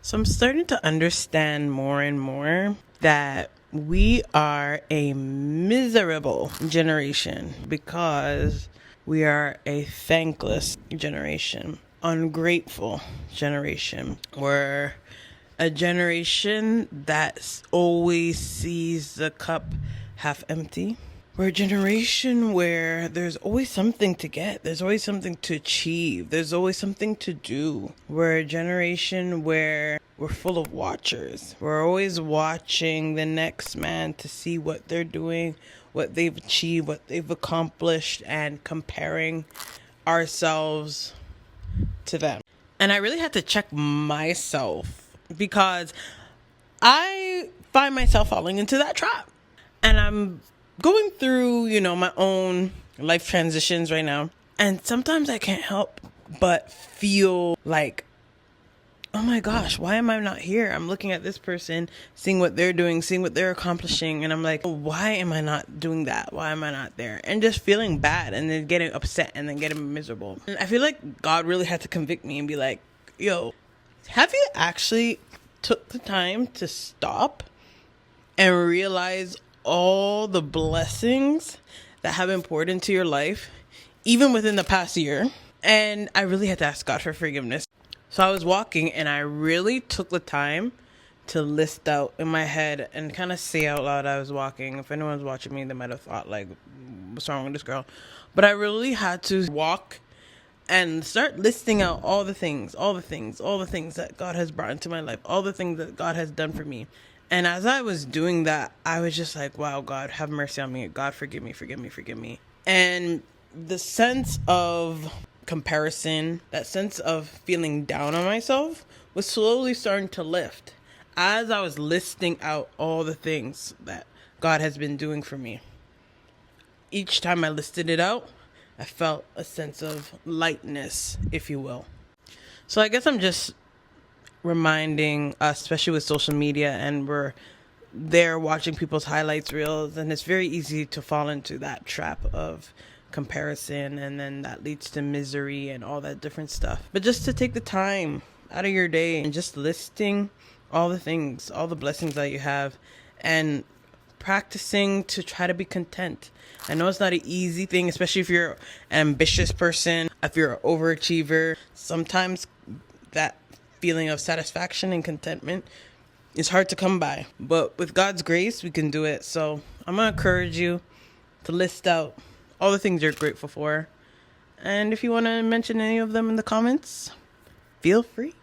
So I'm starting to understand more and more that we are a miserable generation because we are a thankless generation, ungrateful generation. We're a generation that always sees the cup half empty. We're a generation where there's always something to get. There's always something to achieve. There's always something to do. We're a generation where we're full of watchers. We're always watching the next man to see what they're doing, what they've achieved, what they've accomplished, and comparing ourselves to them. And I really had to check myself because I find myself falling into that trap. And I'm going through, my own life transitions right now. And sometimes I can't help but feel like, oh my gosh, why am I not here? I'm looking at this person, seeing what they're doing, seeing what they're accomplishing. And I'm like, why am I not doing that? Why am I not there? And just feeling bad and then getting upset and then getting miserable. And I feel like God really had to convict me and be like, yo, have you actually took the time to stop and realize all the blessings that have been poured into your life, even within the past year? And I really had to ask God for forgiveness. So I was walking and I really took the time to list out in my head and kind of say out loud I was walking. If anyone's watching me, they might have thought like, what's wrong with this girl? But I really had to walk and start listing out all the things that God has brought into my life, all the things that God has done for me. And as I was doing that, I was just like, wow, God, have mercy on me. God, forgive me. And the sense of comparison, that sense of feeling down on myself was slowly starting to lift as I was listing out all the things that God has been doing for me. Each time I listed it out, I felt a sense of lightness, if you will. So I guess I'm just reminding us, especially with social media, and we're there watching people's highlights reels, and it's very easy to fall into that trap of comparison, and then that leads to misery and all that different stuff. But just to take the time out of your day and just listing all the things, all the blessings that you have, and practicing to try to be content. I know it's not an easy thing, especially if you're an ambitious person, if you're an overachiever. Sometimes that feeling of satisfaction and contentment is hard to come by. But with God's grace, we can do it. So I'm going to encourage you to list out all the things you're grateful for. And if you want to mention any of them in the comments, feel free.